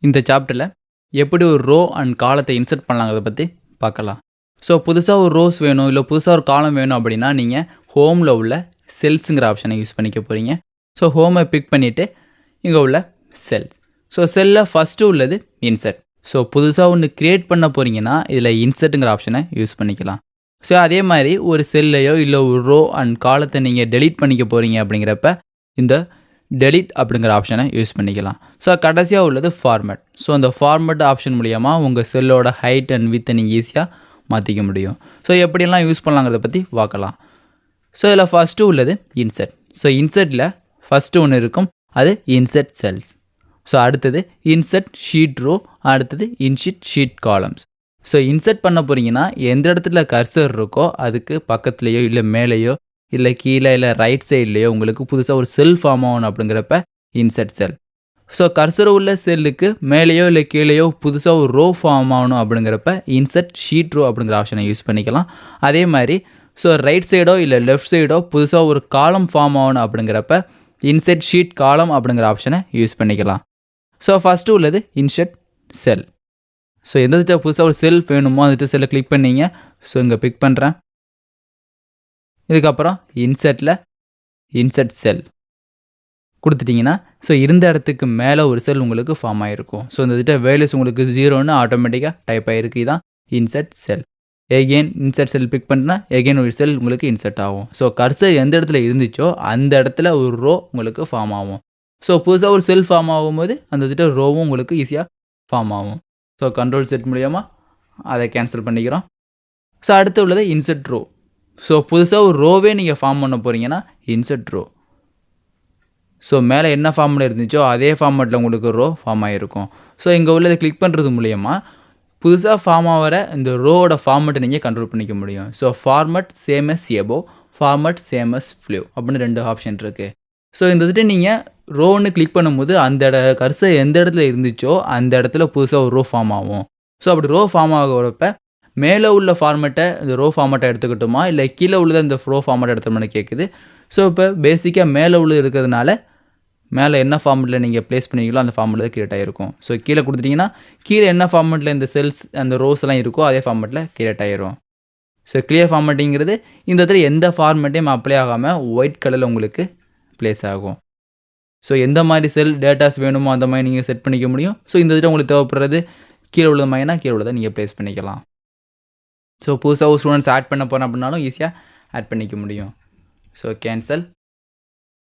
இந்த சாப்டரில் எப்படி ஒரு ரோ அண்ட் காலத்தை இன்சர்ட் பண்ணலாங்கிறத பற்றி பார்க்கலாம். ஸோ புதுசாக ஒரு ரோஸ் வேணும் இல்லை புதுசாக ஒரு காலம் வேணும் அப்படின்னா நீங்கள் ஹோமில் உள்ள செல்ஸுங்கிற ஆப்ஷனை யூஸ் பண்ணிக்க போகிறீங்க. ஸோ ஹோமை பிக் பண்ணிவிட்டு இங்கே உள்ள செல்ஸ். ஸோ செல்லில் ஃபஸ்ட்டு உள்ளது இன்சர்ட். ஸோ புதுசாக ஒன்று க்ரியேட் பண்ண போகிறீங்கன்னா இதில் இன்சர்ட்டுங்கிற ஆப்ஷனை யூஸ் பண்ணிக்கலாம். ஸோ அதே மாதிரி ஒரு செல்லையோ இல்லை ஒரு ரோ அண்ட் காலத்தை நீங்கள் டெலீட் பண்ணிக்க போகிறீங்க அப்படிங்கிறப்ப இந்த டெலிட் அப்படிங்கிற ஆப்ஷனை யூஸ் பண்ணிக்கலாம். ஸோ கடைசியாக உள்ளது ஃபார்மேட். ஸோ அந்த ஃபார்மேட் ஆப்ஷன் மூலியமாக உங்கள் செல்லோட ஹைட் அண்ட் வித்தை நீங்கள் ஈஸியாக மாற்றிக்க முடியும். ஸோ எப்படியெல்லாம் யூஸ் பண்ணலாங்கிறத பற்றி பார்க்கலாம். ஸோ இதில் ஃபஸ்ட்டு உள்ளது இன்சர்ட். ஸோ இன்சர்ட்டில் ஃபஸ்ட்டு ஒன்று இருக்கும், அது இன்சர்ட் செல்ஸ். ஸோ அடுத்தது இன்சர்ட் ஷீட் ரோ, அடுத்தது insert sheet columns. So insert பண்ண போகிறீங்கன்னா எந்த இடத்துல கர்சர் இருக்கோ அதுக்கு பக்கத்துலேயோ இல்லை மேலேயோ இல்லை கீழே இல்லை ரைட் சைட்லேயோ உங்களுக்கு புதுசாக ஒரு செல் ஃபார்ம் ஆகணும் அப்படிங்கிறப்ப இன்சர்ட் செல். ஸோ கர்சர் உள்ள செல்லுக்கு மேலேயோ இல்லை கீழேயோ புதுசாக ஒரு ரோ ஃபார்ம் ஆகணும் அப்படிங்கிறப்ப இன்சர்ட் ஷீட் ரோ அப்படிங்கிற ஆப்ஷனை யூஸ் பண்ணிக்கலாம். அதே மாதிரி ஸோ ரைட் சைடோ இல்லை லெஃப்ட் சைடோ புதுசாக ஒரு காலம் ஃபார்ம் ஆகணும் அப்படிங்கிறப்ப இன்சர்ட் ஷீட் காலம் அப்படிங்கிற ஆப்ஷனை யூஸ் பண்ணிக்கலாம். ஸோ ஃபஸ்ட்டு உள்ளது இன்சர்ட் செல். ஸோ எந்த புதுசாக ஒரு செல் வேணுமோ அந்த செல்லை கிளிக் பண்ணிங்க. ஸோ இங்கே பிக் பண்ணுறேன். இதுக்கப்புறம் இன்சர்ட்டில் இன்சர்ட் செல் கொடுத்துட்டிங்கன்னா ஸோ இருந்த இடத்துக்கு மேலே ஒரு செல் உங்களுக்கு ஃபார்ம் ஆகிருக்கும். ஸோ இந்த வேல்யூஸ் உங்களுக்கு 0ன்னு ஆட்டோமேட்டிக்காக டைப் ஆகிருக்கு. இதுதான் இன்சர்ட் செல். எகெயின் இன்சர்ட் செல் பிக் பண்ணினா எகெயின் ஒரு செல் உங்களுக்கு இன்சர்ட் ஆகும். ஸோ கர்சர் எந்த இடத்துல இருந்துச்சோ அந்த இடத்துல ஒரு ரோ உங்களுக்கு ஃபார்ம் ஆகும். ஸோ புதுசாக ஒரு செல் ஃபார்ம் ஆகும்போது அந்த ரோவும் உங்களுக்கு ஈஸியாக ஃபார்ம் ஆகும். ஸோ கண்ட்ரோல் செட் மூலியமாக அதை கேன்சல் பண்ணிக்கிறோம். ஸோ அடுத்து உள்ளது இன்சர்ட் ரோ. ஸோ புதுசாக ஒரு ரோவே நீங்கள் ஃபார்ம் பண்ண போகிறீங்கன்னா இன்சர்ட் ரோ. ஸோ மேலே என்ன ஃபார்மில் இருந்துச்சோ அதே ஃபார்மேட்டில் உங்களுக்கு ரோ ஃபார்ம் ஆகிருக்கும். ஸோ இங்கே உள்ளதை கிளிக் பண்ணுறது மூலயமா புதுசாக ஃபார்ம் ஆகிற இந்த ரோவோட ஃபார்மேட்டை நீங்கள் கண்ட்ரோல் பண்ணிக்க முடியும். ஸோ ஃபார்மேட் சேம் எஸ் எபோ, ஃபார்மேட் சேம் எஸ் ஃப்ளூ அப்படின்னு 2 ஆப்ஷன் இருக்குது. ஸோ இந்த நீங்கள் ரோன்னு கிளிக் பண்ணும்போது அந்த கர்சர் எந்த இடத்துல இருந்துச்சோ அந்த இடத்துல புதுசாக ஒரு ரோ ஃபார்ம் ஆகும். ஸோ அப்படி ரோ ஃபார்ம் ஆகிறப்ப மேலே உள்ள ஃபார்மேட்டை இந்த ரோ ஃபார்மேட்டை எடுத்துக்கிட்டோமா இல்லை கீழே உள்ளதை இந்த ரோ ஃபார்மேட்டை எடுத்தோம்னு கேட்குது. ஸோ இப்போ பேசிக்காக மேலே உள்ளது இருக்கிறதுனால மேலே என்ன ஃபார்மேட்டில் நீங்கள் ப்ளேஸ் பண்ணிங்களோ அந்த ஃபார்மேட்டில் கிரியேட் ஆகிருக்கும். ஸோ கீழே கொடுத்துட்டிங்கன்னா கீழே என்ன ஃபார்மேட்டில் இந்த செல்ஸ் அந்த ரோஸ் எல்லாம் இருக்கோ அதே ஃபார்மேட்டில் கிரியேட் ஆகிரும். ஸோ கிளியர் ஃபார்மேட்டிங்கிறது இந்த இடத்துல எந்த ஃபார்மேட்டையும் அப்ளை ஆகாமல் ஒயிட் கலரில் உங்களுக்கு ப்ளேஸ் ஆகும். ஸோ எந்த மாதிரி செல் டேட்டாஸ் வேணுமோ அந்த மாதிரி நீங்கள் செட் பண்ணிக்க முடியும். ஸோ இந்த இடத்துல உங்களுக்கு தேவைப்படுறது கீழே உள்ளது மாதிரினா கீழே உள்ளதை நீங்கள் ப்ளேஸ் பண்ணிக்கலாம். ஸோ புதுசாக ஒரு ஸ்டூடெண்ட்ஸ் ஆட் பண்ண போகிறேன் அப்படின்னாலும் ஈஸியாக ஆட் பண்ணிக்க முடியும். So cancel.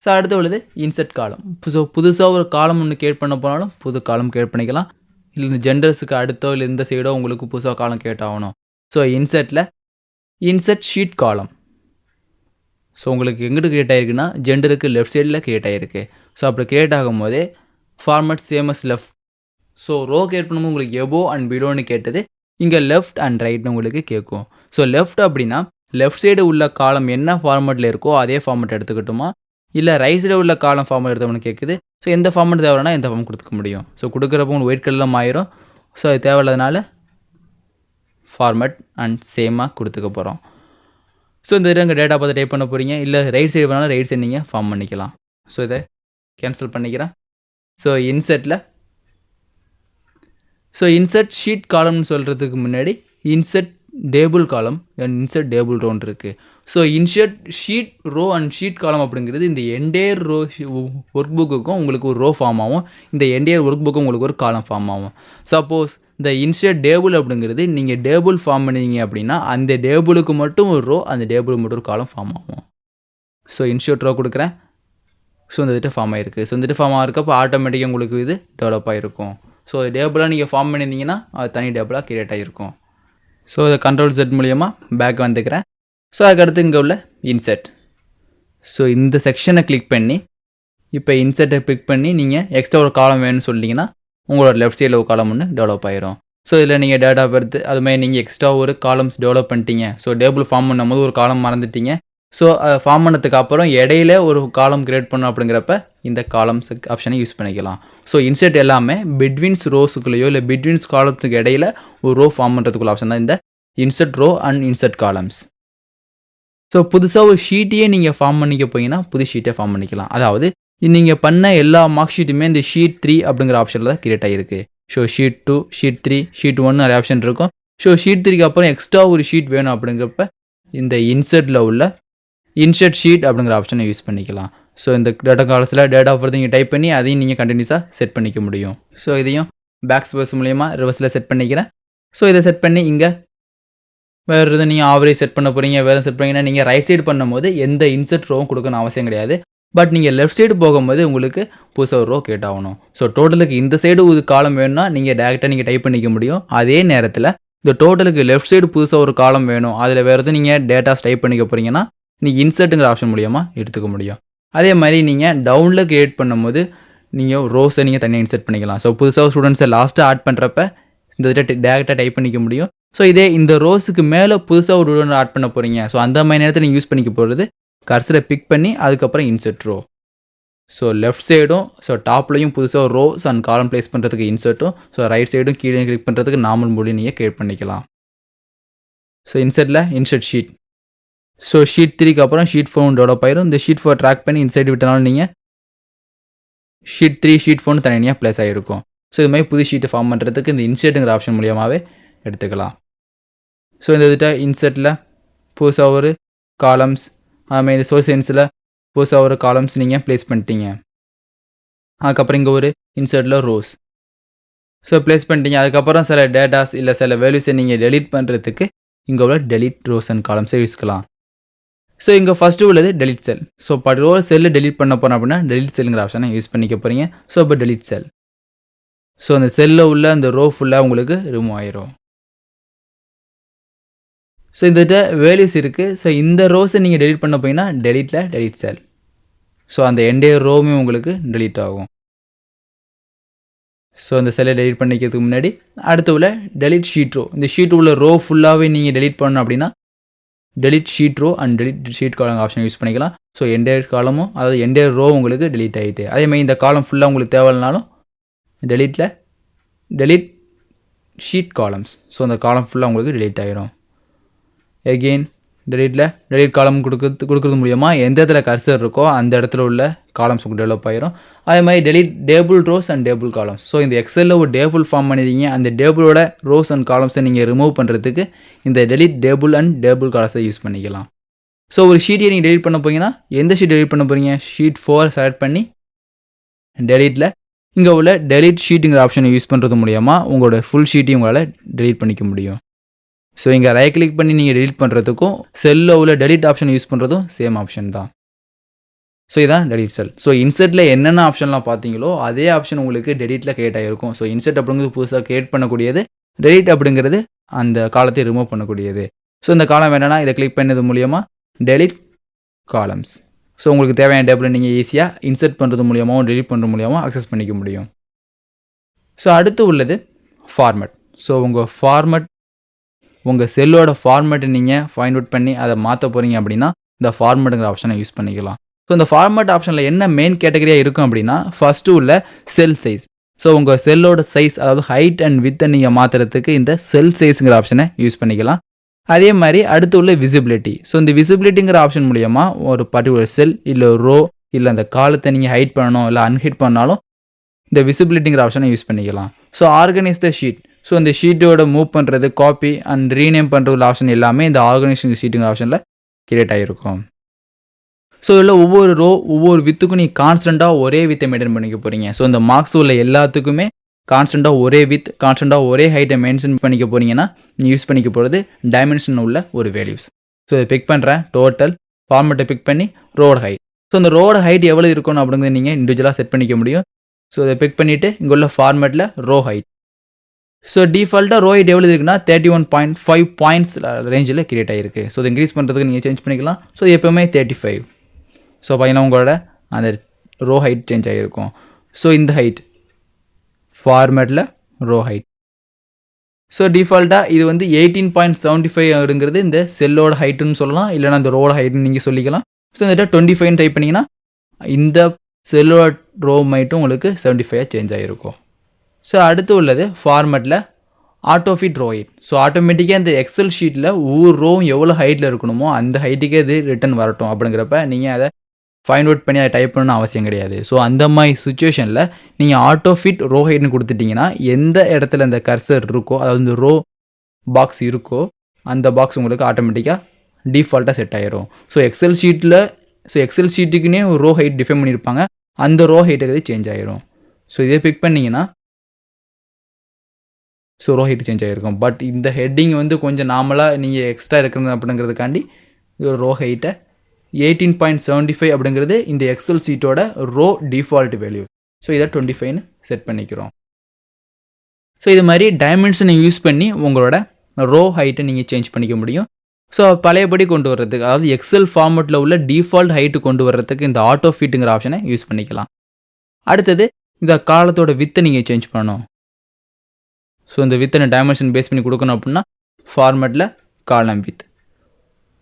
ஸோ அடுத்து உள்ளது இன்சர்ட் காலம். ஸோ புதுசாக ஒரு காலம் ஒன்று கிரியேட் பண்ண போனாலும் புது காலம் கிரியேட் பண்ணிக்கலாம். இல்லை இந்த ஜெண்டர்ஸுக்கு அடுத்தோ இல்லை இந்த சைடோ உங்களுக்கு புதுசாக காலம் கிரியேட் ஆகணும். ஸோ இன்சர்ட்டில் இன்சர்ட் ஷீட் காலம். ஸோ உங்களுக்கு எங்கிட்ட கிரியேட் ஆகிருக்குன்னா ஜெண்டருக்கு லெஃப்ட் சைடில் கிரியேட் ஆகிருக்கு. ஸோ அப்படி கிரியேட் ஆகும்போது format same as left. So row create பண்ணும்போது உங்களுக்கு எபோ அண்ட் பிலோன்னு கேட்டது, இங்கே லெஃப்ட் அண்ட் ரைட்னு உங்களுக்கு கேட்கும். ஸோ லெஃப்ட் அப்படின்னா லெஃப்ட் சைடு உள்ள காலம் என்ன ஃபார்மேட்டில் இருக்கோ அதே ஃபார்மேட் எடுத்துக்கிட்டோமா, இல்லை ரைட் சைடு உள்ள காலம் ஃபார்மேட் எடுத்தோம்னு கேட்குது. ஸோ எந்த ஃபார்மேட் தேவைன்னா எந்த ஃபார்ம் கொடுத்துக்க முடியும். ஸோ கொடுக்குறப்போ உங்களுக்கு ஒயிட் கலரில் ஆயிரும். ஸோ அது தேவையில்லாதனால ஃபார்மேட் அண்ட் சேமாக கொடுத்துக்க போகிறோம். ஸோ இந்த இங்கே டேட்டா பார்த்து டைப் பண்ண போகிறீங்க, இல்லை ரைட் சைடு வேணாலும் ரைட் சைடு நீங்கள் ஃபார்ம் பண்ணிக்கலாம். ஸோ இதை கேன்சல் பண்ணிக்கிறேன். ஸோ இன்சர்ட் ஷீட் காலம்னு சொல்கிறதுக்கு முன்னாடி insert table column and insert table ரோன்னு இருக்குது. So insert sheet row and sheet column அப்படிங்கிறது இந்த என்டையர் ரோ ஒர்க் புக்குக்கும் உங்களுக்கு ஒரு ரோ ஃபார்ம் ஆகும், இந்த என்டையர் ஒர்க் புக்கும் உங்களுக்கு ஒரு காலம் ஃபார்ம் ஆகும். சப்போஸ் இந்த இன்சர்ட் டேபிள் அப்படிங்கிறது நீங்கள் டேபிள் ஃபார்ம் பண்ணிங்க அப்படின்னா அந்த டேபிளுக்கு மட்டும் ஒரு ரோ, அந்த டேபிளுக்கு மட்டும் ஒரு காலம் ஃபார்ம் ஆகும். ஸோ இன்சர்ட் ரோ கொடுக்குறேன். ஸோ இந்த ஃபார்ம் ஆகிருக்கு. ஸோ இந்த ஃபார்ம் ஆகிருக்கப்போ ஆட்டோமேட்டிக்காக உங்களுக்கு இது டெவலப் ஆகிருக்கும். ஸோ டேபிளாக நீங்கள் ஃபார்ம் பண்ணியிருந்தீங்கன்னா அது தனி டேபிளாக கிரியேட் ஆகிருக்கும். ஸோ இதை கண்ட்ரோல் செட் மூலியமாக பேக் வந்துக்கிறேன். ஸோ அதுக்கடுத்து இங்கே உள்ள இன்சர்ட். ஸோ இந்த செக்ஷனை கிளிக் பண்ணி இப்போ இன்சர்ட்டை கிளிக் பண்ணி நீங்கள் எக்ஸ்ட்ரா ஒரு காலம் வேணும்னு சொல்லிட்டீங்கன்னா உங்களோட லெஃப்ட் சைடில் ஒரு காலம் ஒன்று டெவலப் ஆயிரும். ஸோ இதில் நீங்கள் டேட்டா பர்த் அதுமாதிரி நீங்கள் எக்ஸ்ட்ரா ஒரு காலம்ஸ் டெவலப் பண்ணிட்டீங்க. ஸோ டேபிள் ஃபார்ம் பண்ணும்போது ஒரு காலம் மறந்துட்டீங்க. ஸோ ஃபார்ம் பண்ணதுக்கு அப்புறம் இடையில ஒரு காலம் கிரியேட் பண்ணணும் அப்படிங்கிறப்ப இந்த காலம்ஸ் ஆப்ஷனை யூஸ் பண்ணிக்கலாம். ஸோ இன்சர்ட் எல்லாமே பிட்வீன்ஸ் ரோஸுக்குள்ளேயோ இல்லை பிட்வீன்ஸ் காலத்துக்கு இடையில ஒரு ரோ ஃபார்ம் பண்ணுறதுக்குள்ள ஆப்ஷன் தான் இந்த insert row and insert columns. So புதுசாக ஒரு ஷீட்டையே நீங்கள் ஃபார்ம் பண்ணிக்க போனீங்கன்னா புது ஷீட்டை ஃபார்ம் பண்ணிக்கலாம். அதாவது நீங்கள் பண்ண எல்லா மார்க் ஷீட்டுமே இந்த ஷீட் 3 அப்படிங்கிற ஆப்ஷனில் தான் கிரியேட் ஆகிருக்கு. ஸோ ஷீட் 2, ஷீட் 3, ஷீட் 1 நிறைய ஆப்ஷன் இருக்கும். ஸோ ஷீட் 3க்கு அப்புறம் எக்ஸ்ட்ரா ஒரு ஷீட் வேணும் அப்படிங்கிறப்ப இந்த இன்சர்ட்டில் உள்ள இன்சர்ட் ஷீட் அப்படிங்கிற ஆப்ஷனை யூஸ் பண்ணிக்கலாம். ஸோ இந்த டேட்டா காலத்தில் டேட் ஆஃப் பர்த் நீங்கள் டைப் பண்ணி அதையும் நீங்கள் கண்டினியூஸாக செட் பண்ணிக்க முடியும். ஸோ இதையும் பேக் ஸ்பேஸ் மூலயமா ரிவர்ஸில் செட் பண்ணிக்கிறேன். ஸோ இதை செட் பண்ணி இங்கே வேறு எதுவும் நீங்கள் ஆவரேஜ் செட் பண்ண போகிறீங்க, வேறு செட் பண்ணிங்கன்னா நீங்கள் ரைட் சைடு பண்ணும்போது எந்த இன்சர்ட் ரோவும் கொடுக்கணும் அவசியம் கிடையாது. பட் நீங்கள் லெஃப்ட் சைடு போகும்போது உங்களுக்கு புதுசாக ஒரு ரோ கேட்டாகணும். ஸோ டோட்டலுக்கு இந்த சைடு ஒரு காலம் வேணும்னா நீங்கள் டேரெக்டாக நீங்கள் டைப் பண்ணிக்க முடியும். அதே நேரத்தில் இந்த டோட்டலுக்கு லெஃப்ட் சைடு புதுசாக ஒரு காலம் வேணும், அதில் வேறு எதுவும் நீங்கள் டேட்டாஸ் டைப் பண்ணிக்க போகிறீங்கன்னா நீங்கள் இன்சர்ட்டுங்கிற ஆப்ஷன் மூலியமாக எடுத்துக்க முடியும். அதே மாதிரி நீங்கள் டவுனில் கிரியேட் பண்ணும்போது நீங்கள் ரோஸை நீங்கள் தனியாக இன்சர்ட் பண்ணிக்கலாம். ஸோ புதுசாக ஸ்டூடெண்ட்ஸை லாஸ்ட்டாக ஆட் பண்ணுறப்ப இந்த இதை டேரெக்டாக டைப் பண்ணிக்க முடியும். ஸோ இதே இந்த ரோஸுக்கு மேலே புதுசாக ஒரு ஸ்டூடெண்ட் ஆட் பண்ண போகிறீங்க, ஸோ அந்த மாதிரி நேரத்தில் நீங்கள் யூஸ் பண்ணிக்க போகிறது கர்சரை பிக் பண்ணி அதுக்கப்புறம் இன்சர்ட் ரோ. ஸோ லெஃப்ட் சைடும் ஸோ டாப்லையும் புதுசாக ரோஸ் அண்ட் காலம் ப்ளேஸ் பண்ணுறதுக்கு இன்சர்ட்டும், ஸோ ரைட் சைடும் கீழே கிளிக் பண்ணுறதுக்கு நார்மல் மொழி நீங்கள் கிரியேட் பண்ணிக்கலாம். ஸோ இன்சர்ட்டில் இன்சர்ட் ஷீட். ஸோ ஷீட் 3க்கு அப்புறம் ஷீட் 4 டெவலப் ஆயிரும். இந்த ஷீட் 4 ட்ராக் பண்ணி இன்சைட் விட்டனாலும் நீங்கள் ஷீட் 3 ஷீட் 4 தனியாக ப்ளேஸ் ஆகிருக்கும். ஸோ இது மாதிரி புது ஷீட்டை ஃபார்ம் பண்ணுறதுக்கு இந்த இன்சர்ட்டுங்கிற ஆப்ஷன் மூலியமாகவே எடுத்துக்கலாம். ஸோ இந்த இதுகிட்ட இன்சர்ட்டில் புதுசாக ஒரு காலம்ஸ், அதுமாதிரி இந்த சோர்சன்ஸில் புதுசாக ஒரு காலம்ஸ் நீங்கள் ப்ளேஸ் பண்ணிட்டீங்க. அதுக்கப்புறம் இங்கே ஒரு இன்சர்ட்டில் ரோஸ் ஸோ ப்ளேஸ் பண்ணிட்டீங்க. அதுக்கப்புறம் சில டேட்டாஸ் இல்லை சில வேல்யூஸை நீங்கள் டெலீட் பண்ணுறதுக்கு இங்கே உள்ள டெலீட் ரோஸ் அண்ட் காலம்ஸை யூஸ்க்கலாம். ஸோ இங்கே ஃபஸ்ட்டு உள்ளது டெலிட் செல். ஸோ ஒரு செல்லு டெலிட் பண்ண போகிறோம் அப்படின்னா டெலிட் செல்லுங்கிற ஆப்ஷனை யூஸ் பண்ணிக்க போகிறீங்க. ஸோ இப்போ டெலிட் செல். ஸோ அந்த செல்லில் உள்ள அந்த ரோ ஃபுல்லாக உங்களுக்கு ரிமூவ் ஆயிரும். ஸோ இந்த வேல்யூஸ் இருக்குது. ஸோ இந்த ரோஸை நீங்கள் டெலிட் பண்ண போனீங்கன்னா டெலிட்டில் டெலிட் செல். ஸோ அந்த என்டையர் ரோவுமே உங்களுக்கு டெலிட் ஆகும். ஸோ அந்த செல்லை டெலிட் பண்ணிக்கிறதுக்கு முன்னாடி அடுத்து உள்ள டெலிட் ஷீட் ரோ. இந்த ஷீட் உள்ள ரோ ஃபுல்லாகவே நீங்கள் டெலிட் பண்ணணும் அப்படின்னா delete sheet row and delete sheet column option use பண்ணிக்கலாம். ஸோ என்டையர் காலமும் அதாவது என்டையர் ரோ உங்களுக்கு டெலிட் ஆகிட்டு, அதேமாதிரி இந்த காலம் ஃபுல்லாக உங்களுக்கு தேவையில்லைனாலும் டெலிட்டில் டெலிட் ஷீட் காலம்ஸ். ஸோ அந்த காலம் ஃபுல்லாக உங்களுக்கு டெலிட் ஆகிரும். எகெயின் டெலிட்டில் டெலிட் காலம் கொடுக்குறது மூலியமாக எந்த இடத்துல கர்சர் இருக்கோ அந்த இடத்துல உள்ள காலம்ஸ் உங்களுக்கு டெவலப் ஆகிரும். அதே மாதிரி delete table rose and table columns. So இந்த எக்ஸலில் ஒரு டேபிள் ஃபார்ம் பண்ணிடுங்க, அந்த டேபிளோட ரோஸ் அண்ட் காலம்ஸை நீங்கள் ரிமூவ் பண்ணுறதுக்கு இந்த டெலிட் டேபிள் அண்ட் டேபிள் காலம்ஸை யூஸ் பண்ணிக்கலாம். ஸோ ஒரு ஷீட்டை நீங்கள் டெலிட் பண்ண போகிறீங்கன்னா எந்த ஷீட் டெலிட் பண்ண போகிறீங்க, ஷீட் 4 செலக்ட் பண்ணி டெலிட்டில் இங்கே உள்ள டெலிட் ஷீட்டுங்கிற ஆப்ஷனை யூஸ் பண்ணுறது மூலியமாக உங்களோட ஃபுல் ஷீட்டையும் உங்களால் டெலிட் பண்ணிக்க முடியும். ஸோ இங்கே ரைட் கிளிக் பண்ணி நீங்கள் டெலிட் பண்ணுறதுக்கும் செல்லில் உள்ள டெலிட் ஆப்ஷன் யூஸ் பண்ணுறதும் சேம் ஆப்ஷன் தான். ஸோ இதான் டெலிட் செல். ஸோ இன்சர்ட்டில் என்னென்ன ஆப்ஷன்லாம் பார்த்தீங்களோ அதே ஆப்ஷன் உங்களுக்கு டெலிட்டில் கிரியேட் ஆகிருக்கும். ஸோ இன்சர்ட் அப்படிங்கிறது புதுசாக கிரியேட் பண்ணக்கூடியது, டெலிட் அப்படிங்கிறது அந்த காலத்தை ரிமூவ் பண்ணக்கூடியது. ஸோ இந்த காலம் வேணும்னா இதை கிளிக் பண்ணது மூலியமாக டெலிட் காலம்ஸ். ஸோ உங்களுக்கு தேவையான டேபிளை நீங்கள் ஈஸியாக இன்சர்ட் பண்ணுறது மூலியமாகவும் டெலிட் பண்ணுறது மூலியமாக அக்சஸ் பண்ணிக்க முடியும். ஸோ அடுத்து உள்ளது ஃபார்மேட். ஸோ உங்கள் செல்லோட ஃபார்மேட்டை நீங்கள் ஃபைண்ட் அவுட் பண்ணி அதை மாற்ற போகிறீங்க அப்படின்னா இந்த ஃபார்மேட்டுங்கிற ஆப்ஷனை யூஸ் பண்ணிக்கலாம். ஸோ இந்த ஃபார்மேட் ஆப்ஷனில் என்ன மெயின் கேட்டகரியாக இருக்கும் அப்படின்னா ஃபஸ்ட்டு உள்ள செல் சைஸ். ஸோ உங்கள் செல்லோட சைஸ் அதாவது ஹைட் அண்ட் வித்தை நீங்கள் மாற்றுறதுக்கு இந்த செல் சைஸுங்கிற ஆப்ஷனை யூஸ் பண்ணிக்கலாம். அதே மாதிரி அடுத்து உள்ள விசிபிலிட்டி. ஸோ இந்த விசிபிலிட்டிங்கிற ஆப்ஷன் மூலியமாக ஒரு பர்டிகுலர் செல் இல்லை ரோ இல்லை அந்த காலத்தை நீங்கள் ஹைட் பண்ணணும் இல்லை அன்ஹைட் பண்ணாலும் இந்த விசிபிலிட்டிங்கிற ஆப்ஷனை யூஸ் பண்ணிக்கலாம். ஸோ ஆர்கனைஸ் த ஷீட். ஸோ இந்த ஷீட்டோட மூவ் பண்ணுறது, காப்பி அண்ட் ரீநேம் பண்ணுற ஆப்ஷன் எல்லாமே இந்த ஆர்கனைசேஷன் ஷீட்டுங்கிற ஆப்ஷனில் கிரியேட் ஆகிருக்கும். ஸோ இதில் ஒவ்வொரு ரோ ஒவ்வொரு வித்துக்கும் நீங்கள் கான்ஸ்டண்ட்டாக ஒரே வித்தை மெயின்டைன் பண்ணிக்க போகிறீங்க. ஸோ இந்த மார்க்ஸ் உள்ள எல்லாத்துக்குமே கான்ஸ்டண்ட்டாக ஒரே வித் கான்ஸ்டண்ட்டாக ஒரே ஹைட்டை மென்ஷன் பண்ணிக்க போகிறீங்கன்னா நீங்கள் யூஸ் பண்ணிக்க போகிறது டைமென்ஷன் உள்ள ஒரு வேல்யூஸ். ஸோ இதை பிக் பண்ணுறேன், டோட்டல் ஃபார்மேட்டை பிக் பண்ணி ரோட ஹைட். ஸோ இந்த ரோட ஹைட் எவ்வளோ இருக்கணும் அப்படிங்கிறது நீங்கள் இண்டிவிஜுவலாக செட் பண்ணிக்க முடியும். ஸோ இதை பிக் பண்ணிவிட்டு இங்கே உள்ள ஃபார்மேட்டில் ரோ ஹைட். ஸோ டிஃபால்ட்டாக ரோ ஹைட் எவ்வளோ இருக்குன்னா 31.5 பாயிண்ட்ஸ் ரேஞ்சில் கிரியேட் ஆகிருக்கு. ஸோ இதை இன்க்ரீஸ் பண்ணுறதுக்கு நீங்கள் சேஞ்ச் பண்ணிக்கலாம். ஸோ எப்போவுமே 35. ஸோ பார்த்தீங்கன்னா உங்களோட அந்த ரோ ஹைட் சேஞ்ச் ஆகிருக்கும். ஸோ இந்த ஹைட் ஃபார்மேட்டில் ரோ ஹைட். ஸோ டிஃபால்ட்டாக இது வந்து 18.75ங்கிறது இந்த செல்லோட ஹைட்டுன்னு சொல்லலாம், இல்லைனா இந்த ரோட ஹைட்டுன்னு நீங்கள் சொல்லிக்கலாம். ஸோ இந்த 25 டைப் பண்ணிங்கன்னா இந்த செல்லோட ரோ ஹைட்டும் உங்களுக்கு 75 சேஞ்ச் ஆகிருக்கும். ஸோ அடுத்து உள்ளது ஃபார்மேட்டில் auto fit row height. So ஆட்டோமேட்டிக்காக இந்த எக்ஸல் ஷீட்டில் ஒவ்வொரு ரோவும் எவ்வளோ ஹைட்டில் இருக்கணுமோ அந்த ஹைட்டுக்கே இது ரிட்டன் வரட்டும் அப்படிங்கிறப்ப நீங்கள் அதை ஃபைண்ட் அவுட் பண்ணி அதை டைப் பண்ணணும்னு அவசியம் கிடையாது. ஸோ அந்த மாதிரி சுச்சுவேஷனில் நீங்கள் ஆட்டோ ஃபிட் ரோ ஹைட்னு கொடுத்துட்டிங்கன்னா எந்த இடத்துல இந்த கர்சர் இருக்கோ, அதாவது இந்த ரோ பாக்ஸ் இருக்கோ, அந்த பாக்ஸ் உங்களுக்கு ஆட்டோமேட்டிக்காக டிஃபால்ட்டாக செட் ஆயிரும். ஸோ எக்ஸல் ஷீட்டுக்குன்னே ஒரு ரோ ஹைட் டிஃபைன் பண்ணியிருப்பாங்க. அந்த ரோ ஹைட்டுக்கு சேஞ்ச் ஆயிரும். ஸோ இதே பிக் பண்ணிங்கன்னா ஸோ ரோ ஹைட் சேஞ்ச் ஆகிருக்கும். பட் இந்த ஹெட்டிங் வந்து கொஞ்சம் நார்மலாக நீங்கள் எக்ஸ்ட்ரா இருக்கிறது அப்படிங்கிறதுக்காண்டி ஒரு ரோ ஹைட்டை 18.75 அப்படிங்கிறது இந்த எக்ஸல் ஷீட்டோட ரோ டிஃபால்ட் வேல்யூ. ஸோ இதை 25ன்னு செட் பண்ணிக்கிறோம். ஸோ இது மாதிரி டைமென்ஷனை யூஸ் பண்ணி உங்களோட ரோ ஹைட்டை நீங்கள் சேஞ்ச் பண்ணிக்க முடியும். ஸோ பழையபடி கொண்டு வர்றதுக்கு, அதாவது எக்ஸல் ஃபார்மெட்டில் உள்ள டிஃபால்ட் ஹைட்டு கொண்டு வர்றதுக்கு இந்த ஆட்டோ ஃபிட்டுங்கிற ஆப்ஷனை யூஸ் பண்ணிக்கலாம். அடுத்தது இந்த காலத்தோட வித்தை நீங்கள் சேஞ்ச் பண்ணணும். ஸோ இந்த வித்தை டைமென்ஷன் பேஸ் பண்ணி கொடுக்கணும் அப்படின்னா ஃபார்மெட்டில் காலம் வித்.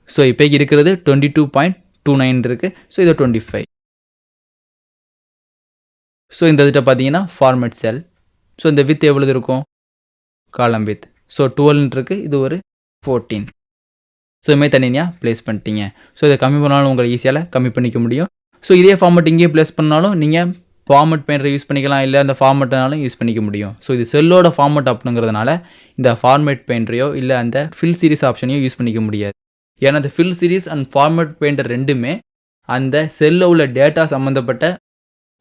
ஸோ இப்போ இருக்கிறது 22.29 இருக்குது. ஸோ இது 25. ஸோ இந்த இதில் பார்த்தீங்கன்னா ஃபார்மெட் செல். ஸோ இந்த வித் எவ்வளவு இருக்கும்? காலம் வித். ஸோ 12 இருக்குது, இது ஒரு 14. ஸோ இதுமாதிரி தனியாக ப்ளேஸ் பண்ணிட்டீங்க. ஸோ இதை கம்மி பண்ணாலும் உங்களுக்கு ஈஸியாக கம்மி பண்ணிக்க முடியும். ஸோ இதே ஃபார்மெட் இங்கேயே ப்ளேஸ் பண்ணாலும் நீங்கள் ஃபார்மெட் பெயிண்டரை யூஸ் பண்ணிக்கலாம், இல்லை அந்த ஃபார்மெட்னாலும் யூஸ் பண்ணிக்க முடியும். ஸோ இது செல்லோட ஃபார்மெட் அப்படிங்கிறதுனால இந்த ஃபார்மெட் பெயிண்டரையோ இல்லை அந்த ஃபில் சீரிஸ் ஆப்ஷனையோ யூஸ் பண்ணிக்க முடியாது. ஏன்னா அந்த fill series and format painter ரெண்டுமே அந்த செல்லில் உள்ள டேட்டா சம்மந்தப்பட்ட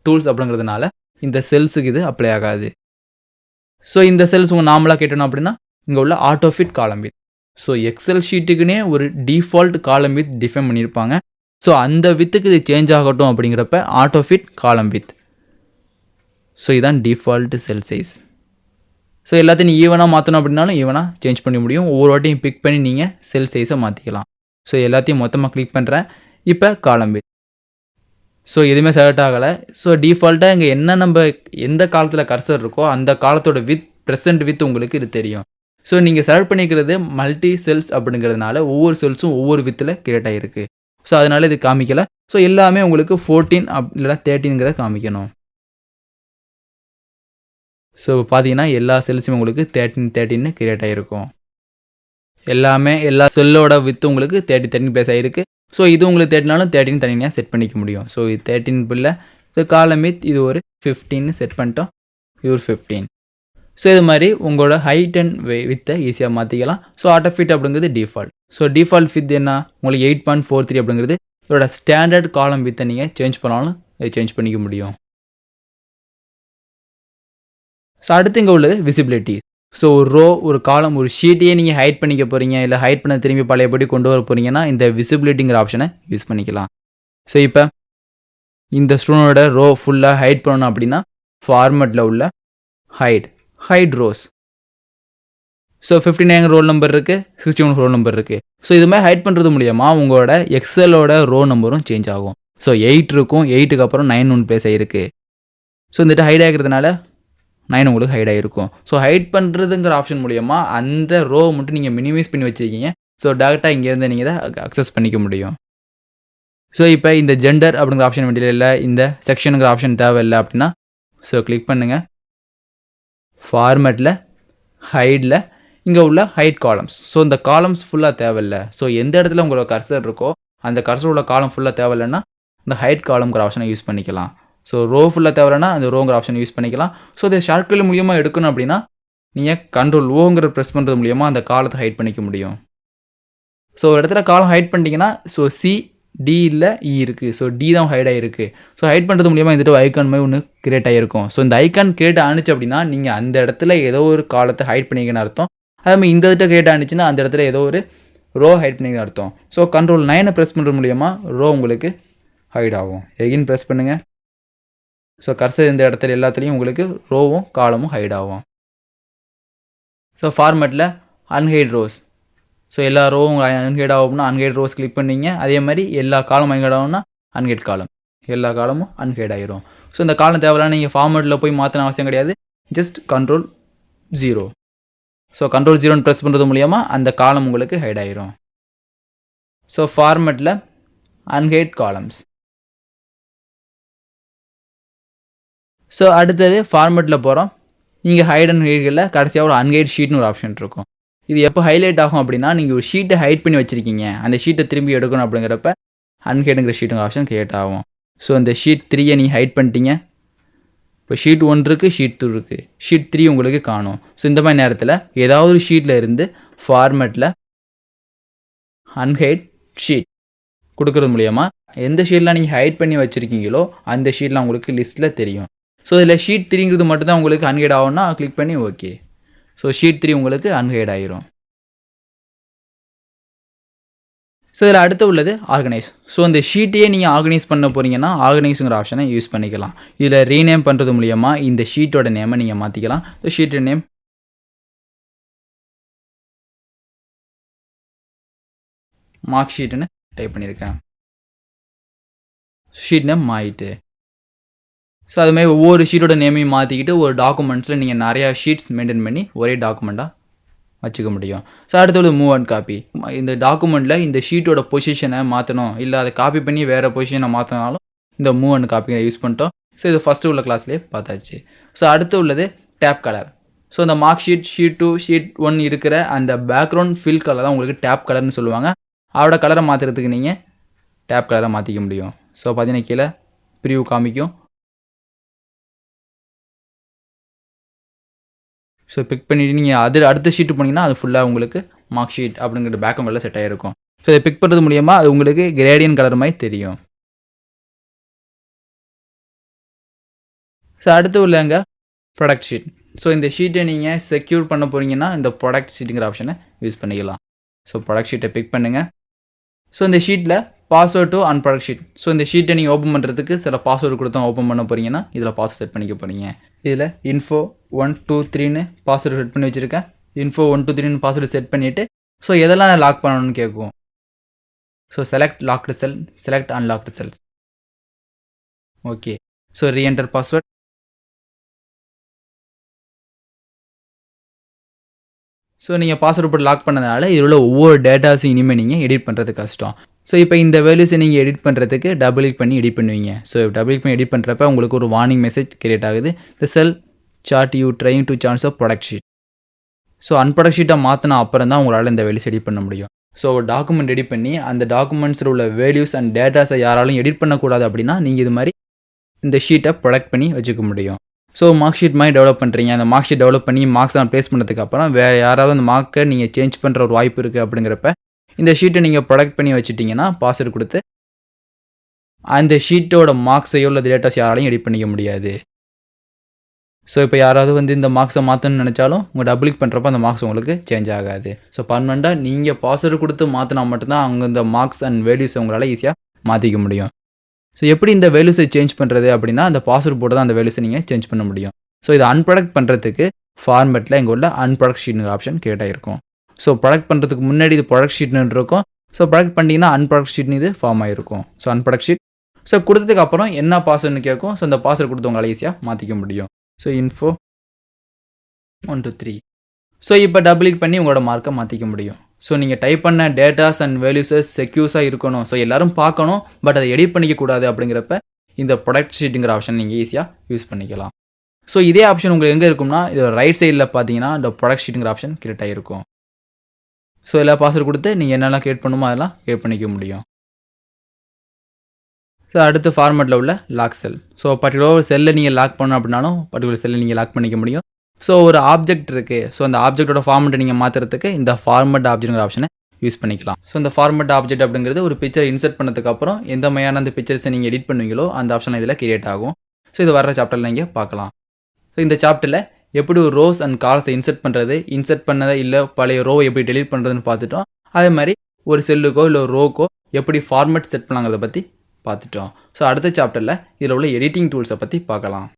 டூல்ஸ் அப்படிங்கிறதுனால இந்த செல்ஸுக்கு இது அப்ளை ஆகாது. ஸோ இந்த செல்ஸ் உங்கள் நார்மலாக கேட்டணும் அப்படின்னா இங்கே உள்ள auto fit column width. So Excel ஷீட்டுக்குன்னே ஒரு டிஃபால்ட் காலம் வித் டிஃபைன் பண்ணியிருப்பாங்க. ஸோ அந்த வித்துக்கு இது சேஞ்ச் ஆகட்டும் அப்படிங்கிறப்ப auto fit column width. So இதுதான் டிஃபால்ட் செல் சைஸ். ஸோ எல்லாத்தையும் ஈவனாக மாற்றணும் அப்படின்னாலும் ஈவனாக சேஞ்ச் பண்ண முடியும். ஒவ்வொரு வாட்டியும் பிக் பண்ணி நீங்கள் செல் சைஸை மாற்றிக்கலாம். ஸோ எல்லாத்தையும் மொத்தமாக கிளிக் பண்ணுறேன். இப்போ காலம் வித். ஸோ எதுவுமே செலக்ட் ஆகலை. ஸோ டிஃபால்ட்டாக இங்கே என்ன நம்ம எந்த காலத்தில் கர்சர் இருக்கோ அந்த காலத்தோட வித் ப்ரெசென்ட் வித் உங்களுக்கு இது தெரியும். ஸோ நீங்கள் செலக்ட் பண்ணிக்கிறது மல்டி செல்ஸ் அப்படிங்கிறதுனால ஒவ்வொரு செல்ஸும் ஒவ்வொரு வித்தில் கிரியேட் ஆகிருக்கு. ஸோ அதனால் இது காமிக்கலை. ஸோ எல்லாமே உங்களுக்கு 14 இல்லைனா 13ங்கிறத காமிக்கணும். ஸோ பார்த்தீங்கன்னா எல்லா செல்ஸுமே உங்களுக்கு 13 கிரியேட் ஆகிருக்கும். எல்லா செல்லோட வித்து உங்களுக்கு 13 ப்ளேஸ் ஆகிருக்கு. ஸோ இது உங்களுக்கு 13னாலும் 13 தனியாக செட் பண்ணிக்க முடியும். ஸோ இது 13 பில்லை. ஸோ காலம் வித் இது ஒரு 15 செட் பண்ணிட்டோம். இது ஒரு 15. ஸோ இது மாதிரி உங்களோட ஹைட் அண்ட் வித்தை ஈஸியாக மாற்றிக்கலாம். ஸோ ஆட்டோ ஃபிட் அப்படிங்கிறது டிஃபால்ட். ஸோ டிஃபால்ட் வித் என்ன உங்களுக்கு 8.43 அப்படிங்கிறது இதோட ஸ்டாண்டர்ட் காலம் வித்தை நீங்கள் சேஞ்ச் பண்ணாலும் அதை சேஞ்ச் பண்ணிக்க முடியும். ஸோ அடுத்து இங்கே உள்ளது விசிபிலிட்டி. ஸோ ஒரு ரோ, ஒரு காலம், ஒரு ஷீட்டையே நீங்கள் ஹைட் பண்ணிக்க போகிறீங்க, இல்லை ஹைட் பண்ண திரும்பி பழையபடி கொண்டு வர போகிறீங்கன்னா இந்த விசிபிலிட்டிங்கிற ஆப்ஷனை யூஸ் பண்ணிக்கலாம். ஸோ இப்போ இந்த ஸ்டூடெண்டோட ரோ ஃபுல்லாக ஹைட் பண்ணணும் அப்படின்னா ஃபார்மெட்டில் உள்ள hide rows. So 59 roll number இருக்குது, 61 ரோல் நம்பர் இருக்குது. ஸோ இது மாதிரி ஹைட் பண்ணுறது மூலியமாக உங்களோட எக்ஸலோட ரோ நம்பரும் சேஞ்ச் ஆகும். ஸோ 8 இருக்கும், 8க்கு அப்புறம் 9 ஒன்று ப்ளேஸ் ஆகிருக்கு. ஸோ இந்த ஹைட் ஆகிறதுனால 9 உங்களுக்கு ஹைட் ஆகிருக்கும். ஸோ ஹைட் பண்ணுறதுங்கிற ஆப்ஷன் மூலியமாக அந்த ரோ மட்டும் நீங்கள் மினிமைஸ் பண்ணி வச்சுருக்கீங்க. ஸோ டேரெக்டாக இங்கேருந்து நீங்கள் தான் அக்சஸ் பண்ணிக்க முடியும். ஸோ இப்போ இந்த ஜெண்டர் அப்படிங்கிற ஆப்ஷன் வேண்டியது இல்லை, இந்த செக்ஷனுங்கிற ஆப்ஷன் தேவையில்லை அப்படின்னா ஸோ கிளிக் பண்ணுங்கள். ஃபார்மேட்டில் ஹைடில் இங்கே உள்ள ஹைட் காலம்ஸ். ஸோ இந்த காலம்ஸ் ஃபுல்லாக தேவையில்லை. ஸோ எந்த இடத்துல உங்களோட கர்சர் இருக்கோ அந்த கர்சர் உள்ள காலம் ஃபுல்லாக தேவையில்லைன்னா இந்த ஹைட் காலம்ங்கிற ஆப்ஷனை யூஸ் பண்ணிக்கலாம். ஸோ ரோ ஃபுல்லாக தேவைன்னா அந்த ரோங்கிற ஆப்ஷன் யூஸ் பண்ணிக்கலாம். ஸோ இதை ஷார்ட்கட் மூலியமாக எடுக்கணும் அப்படின்னா நீங்கள் கண்ட்ரோல் ஓங்கிற ப்ரெஸ் பண்ணுறது மூலியமாக அந்த காலத்தை ஹைட் பண்ணிக்க முடியும். ஸோ ஒரு இடத்துல காலம் ஹைட் பண்ணிட்டீங்கன்னா ஸோ சி டி இல்லை இ இருக்குது. ஸோ டி தான் ஹைட் ஆகிருக்கு. ஸோ ஹைட் பண்ணுறது மூலியமாக இந்த ஐக்கான் மாதிரி ஒன்று கிரியேட் ஆகிருக்கும். ஸோ இந்த ஐக்கான் கிரியேட் ஆனிச்சு அப்படின்னா நீங்கள் அந்த இடத்துல ஏதோ ஒரு காலத்தை ஹைட் பண்ணிக்கன்னு அர்த்தம். அதேமாதிரி இந்த இடத்துல கிரியேட் ஆனிச்சுன்னா அந்த இடத்துல ஏதோ ஒரு ரோ ஹைட் பண்ணிக்கன்னு அர்த்தம். ஸோ கண்ட்ரோல் 9 ப்ரெஸ் பண்ணுறது மூலியமாக ரோ உங்களுக்கு ஹைட் ஆகும். எகின் ப்ரெஸ் பண்ணுங்கள். ஸோ கர்சர் இந்த இடத்துல எல்லாத்துலேயும் உங்களுக்கு ரோவும் காலமும் ஹைட் ஆகும். ஸோ ஃபார்மேட்டில் அன்ஹைட் ரோஸ். ஸோ எல்லா ரோவும் அன்ஹைட் ஆகும்னா அன்ஹைட் ரோஸ் கிளிக் பண்ணிங்க. அதே மாதிரி எல்லா காலமும் அன்ஹைட் ஆகும்னா அன்ஹைட் காலம். எல்லா காலமும் அன்ஹைட் ஆகிரும். ஸோ இந்த காலம் தேவையில்ல நீங்கள் ஃபார்மேட்டில் போய் மாற்றின அவசியம் கிடையாது. Just control 0. So control 0 press பண்ணுறது மூலியமாக அந்த காலம் உங்களுக்கு ஹைட் ஆகிரும். ஸோ ஃபார்மேட்டில் அன்ஹைட் காலம்ஸ். ஸோ அடுத்தது ஃபார்மேட்டில் போகிறோம். நீங்கள் ஹைட் அண்ட் ஹைட்களில் கடைசியாக ஒரு அன்ஹைட் ஷீட்னு ஒரு ஆப்ஷன் இருக்கும். இது எப்போ ஹைலைட் ஆகும் அப்படின்னா நீங்கள் ஒரு ஷீட்டை ஹைட் பண்ணி வச்சுருக்கீங்க, அந்த ஷீட்டை திரும்பி எடுக்கணும் அப்படிங்கிறப்ப அன்ஹைடுங்கிற ஷீட்டுங்கிற ஆப்ஷன் கிரியேட் ஆகும். ஸோ இந்த ஷீட் 3 நீ ஹைட் பண்ணிட்டீங்க. இப்போ ஷீட் 1 இருக்குது, ஷீட் 2 இருக்குது, ஷீட் 3 உங்களுக்கு காணும். ஸோ இந்த மாதிரி நேரத்தில் ஏதாவது ஒரு ஷீட்டில் இருந்து ஃபார்மேட்டில் அன்ஹைட் ஷீட் கொடுக்கறது மூலயமா எந்த ஷீட்லாம் நீங்கள் ஹைட் பண்ணி வச்சுருக்கீங்களோ அந்த ஷீட்லாம் உங்களுக்கு லிஸ்ட்டில் தெரியும். ஸோ இதில் ஷீட் 3ங்கிறது மட்டும் தான் உங்களுக்கு அன்ஹைட் ஆகும்னா கிளிக் பண்ணி ஓகே. ஸோ ஷீட் 3 உங்களுக்கு அன்ஹைட் ஆகிரும். ஸோ இதில் அடுத்து உள்ளது ஆர்கனைஸ். ஸோ இந்த ஷீட்டையே நீங்கள் ஆர்கனைஸ் பண்ண போகிறீங்கன்னா ஆர்கனைஸுங்கிற ஆப்ஷனை யூஸ் பண்ணிக்கலாம். இதில் ரீநேம் பண்ணுறது மூலிமா இந்த ஷீட்டோட நேமை நீங்கள் மாற்றிக்கலாம். ஸோ ஷீட்டோட நேம் மார்க் ஷீட்னு டைப் பண்ணியிருக்கேன். ஷீட் நேம் மாறிட்டு. ஸோ அதுமாதிரி ஒவ்வொரு ஷீட்டோட நேமையும் மாற்றிக்கிட்டு ஒரு டாக்குமெண்ட்ஸில் நீங்கள் நிறையா ஷீட்ஸ் மெயின்டைன் பண்ணி ஒரே டாக்குமெண்ட்டாக வச்சுக்க முடியும். ஸோ அடுத்தது மூவ் அண்ட் காப்பி. இந்த டாக்குமெண்ட்டில் இந்த ஷீட்டோட பொசிஷனை மாற்றணும், இல்லை அதை காப்பி பண்ணி வேறு பொசிஷனை மாற்றினாலும் இந்த மூவ் அண்ட் காப்பி யூஸ் பண்ணிட்டோம். ஸோ இது ஃபஸ்ட்டு உள்ள கிளாஸ்லேயே பார்த்தாச்சு. ஸோ அடுத்து உள்ளது டேப் கலர். ஸோ இந்த மார்க் ஷீட், ஷீட் 2, ஷீட் 1 இருக்கிற அந்த பேக்ரவுண்ட் ஃபில் கலர் தான் உங்களுக்கு டேப் கலர்னு சொல்லுவாங்க. அதோட கலரை மாற்றுறதுக்கு நீங்கள் டேப் கலரை மாற்றிக்க முடியும். ஸோ பார்த்தீங்கன்னா கீழே ப்ரிவ்யூ காமிக்கும். ஸோ பிக் பண்ணிவிட்டு நீங்கள் அடுத்த ஷீட்டு போனீங்கன்னா அது ஃபுல்லாக உங்களுக்கு மார்க் ஷீட் அப்படிங்கிற பேக்ரவுண்டில் செட் ஆகிருக்கும். ஸோ இதை பிக் பண்ணுறது மூலிமா அது உங்களுக்கு கிரேடியன் கலர் மாதிரி தெரியும். ஸோ அடுத்து உள்ளங்க ப்ராடக்ட் ஷீட். ஸோ இந்த ஷீட்டை நீங்கள் செக்யூர் பண்ண போகிறீங்கன்னா இந்த ப்ராடக்ட் ஷீட்டுங்கிற ஆப்ஷனை யூஸ் பண்ணிக்கலாம். ஸோ ப்ராடக்ட் ஷீட்டை பிக் பண்ணுங்கள். ஸோ இந்த ஷீட்டில் பாஸ்வேர்ட் டு அன்ப்ராடக்ட் ஷீட். ஸோ இந்த ஷீட்டை நீங்கள் ஓப்பன் பண்ணுறதுக்கு சில பாஸ்வேர்டு கொடுத்தா ஓப்பன் பண்ண போகிறீங்கன்னா இதில் பாஸ்வேர்ட் செட் பண்ணிக்க போகிறீங்க. இதில் info 1 2 3ன்னு பாஸ்வேர்டு செட் பண்ணி வச்சுருக்கேன். info 1 2 3ன்னு பாஸ்வேர்டு செட் பண்ணிவிட்டு ஸோ எதெல்லாம் நான் லாக் பண்ணணும்னு கேட்கும். So select locked cell, select unlocked cells. Okay. So reenter password. So நீங்கள் பாஸ்வேர்டு போட்டு லாக் பண்ணதுனால இதில் உள்ள ஒவ்வொரு டேட்டாஸும் இனிமேல் நீங்கள் எடிட் பண்ணுறது கஷ்டம். ஸோ இப்போ இந்த வேல்யூஸை நீங்கள் எடிட் பண்ணுறதுக்கு டபுள் கிளிக் பண்ணி எடிட் பண்ணுவீங்க. ஸோ டபுள் கிளிக் பண்ணி எடிட் பண்ணுறப்ப உங்களுக்கு ஒரு வார்னிங் மெசேஜ் கிரியேட் ஆகுது. The cell chart you trying to change of protected sheet. So unprotect ஷீட்டை மாற்றினா அப்புறம் தான் உங்களால் இந்த வேல்யூஸ் எடிட் பண்ண முடியும். ஸோ ஒரு டாக்குமெண்ட் எடிட் பண்ணி அந்த டாக்குமெண்ட்ஸில் உள்ள வேல்யூஸ் அண்ட் டேட்டாஸை யாராலும் எடிட் பண்ணக்கூடாது அப்படின்னா நீங்கள் இது மாதிரி இந்த ஷீட்டை ப்ரொடக்ட் பண்ணி வச்சுக்க முடியும். ஸோ மார்க் ஷீட் மாதிரி டெவலப் பண்ணுறீங்க. அந்த மார்க் ஷீட் டெவலப் பண்ணி மார்க்ஸ் நான் ப்ளேஸ் பண்ணதுக்கு அப்புறம் வேறு யாராவது அந்த மார்க்கை நீங்கள் சேஞ்ச் பண்ணுற ஒரு வாய்ப்பு இருக்குது அப்படிங்கிறப்ப இந்த ஷீட்டை நீங்கள் ப்ரொடக்ட் பண்ணி வச்சுட்டிங்கன்னா பாஸ்வேர்டு கொடுத்து அந்த ஷீட்டோட மார்க்ஸையோ இல்லை டேட்டாஸ் யாராலையும் எடிட் பண்ணிக்க முடியாது. ஸோ இப்போ யாராவது இந்த மார்க்ஸை மாற்றணும்னு நினச்சாலும் உங்கள் டபுள் கிளிக் பண்ணுறப்ப அந்த மார்க்ஸ் உங்களுக்கு சேஞ்ச் ஆகாது. ஸோ பர்மனெண்ட்டாக நீங்கள் பாஸ்வேர்டு கொடுத்து மாற்றினா மட்டும்தான் அங்கே இந்த மார்க்ஸ் அண்ட் வேல்யூஸை உங்களால் ஈஸியாக மாற்றிக்க முடியும். ஸோ எப்படி இந்த வேல்யூஸை சேஞ்ச் பண்ணுறது அப்படின்னா அந்த பாஸ்வேர்டு போட்டு தான் அந்த வேல்யூஸை நீங்கள் சேஞ்ச் பண்ண முடியும். ஸோ இதை அன்ப்ராடக்ட் பண்ணுறதுக்கு ஃபார்மேட்டில் எங்கள் உள்ள அன்ப்ராடக்ட் ஷீட்னு ஆப்ஷன் கிரியேட் இருக்கும். ஸோ ப்ராடக்ட் பண்ணுறதுக்கு முன்னாடி இது ப்ராடக்ட் ஷீட்னு இருக்கும். ஸோ ப்ராடக்ட் பண்ணிங்கன்னா அன்ப்ராடக்ட் ஷீட்னு இது ஃபார்ம் ஆகிருக்கும். So அன்ப்ராடக்ட் sheet. ஸோ கொடுத்ததுக்கு அப்புறம் என்ன பாஸ்வேர்டுன்னு கேட்கும். ஸோ அந்த பாஸ்வேர்டு கொடுத்து உங்களால் ஈஸியாக மாற்றிக்க முடியும். So info 1 2 3. ஸோ இப்போ டபுள் கிளிக் பண்ணி உங்களோட மார்க்கை மாற்றிக்க முடியும். ஸோ நீங்கள் டைப் பண்ண டேட்டாஸ் அண்ட் வேல்யூஸை செக்யூர்ஸாக இருக்கணும். ஸோ எல்லோரும் பார்க்கணும், பட் அதை எடிட் பண்ணிக்கக்கூடாது. அப்படிங்கிறப்ப இந்த ப்ராடக்ட் ஷீட்டுங்கிற ஆப்ஷன் நீங்கள் ஈஸியாக யூஸ் பண்ணிக்கலாம். ஸோ இதே ஆப்ஷன் உங்களுக்கு எங்கே இருக்கும்னா இது ரைட் சைடில் பார்த்தீங்கன்னா இந்த ப்ராடக்ட் ஷீட்டுங்கிற ஆப்ஷன் கிரியேட் ஆகிருக்கும். ஸோ எல்லா பாஸ்வேர்டு கொடுத்து நீங்கள் என்னெல்லாம் கிரியேட் பண்ணுமோ அதெல்லாம் கிரியேட் பண்ணிக்க முடியும். ஸோ அடுத்து ஃபார்மேட்டில் உள்ள லாக் செல். ஸோ பர்டிகுலர் ஒரு செல்லை நீங்கள் லாக் பண்ணணும் அப்படின்னாலும் பர்டிகுலர் செல்லை நீங்கள் லாக் பண்ணிக்க முடியும். ஸோ ஒரு ஆப்ஜெக்ட் இருக்குது. ஸோ அந்த ஆப்ஜெக்டோட ஃபார்மெட்டை நீங்கள் மாற்றுறதுக்கு இந்த ஃபார்மேட் ஆப்ஜெக்ட்ங்கிற ஆப்ஷனை யூஸ் பண்ணிக்கலாம். ஸோ இந்த ஃபார்மேட் ஆப்ஜெக்ட் அப்படிங்கிறது ஒரு பிக்சர் இன்சர்ட் பண்ணதுக்கு அப்புறம் எந்த மாதிரியான அந்த பிக்சர்ஸை நீங்கள் எடிட் பண்ணுவீங்களோ அந்த ஆப்ஷன் இதில் கிரியேட் ஆகும். ஸோ இது வர சாப்டரில் நீங்கள் பார்க்கலாம். ஸோ இந்த சாப்டரில் எப்படி ஒரு ரோஸ் அண்ட் கால்ஸை இன்சர்ட் பண்ணுறது, இன்சர்ட் பண்ணதை இல்லை பழைய ரோவை எப்படி டெலீட் பண்ணுறதுன்னு பார்த்துட்டோம். அதே மாதிரி ஒரு செல்லுக்கோ இல்லை ஒரு ரோக்கோ எப்படி ஃபார்மேட் செட் பண்ணலாங்கிறத பற்றி பார்த்துட்டோம். ஸோ அடுத்த சாப்டரில் இதில் உள்ள எடிட்டிங் டூல்ஸை பற்றி பார்க்கலாம்.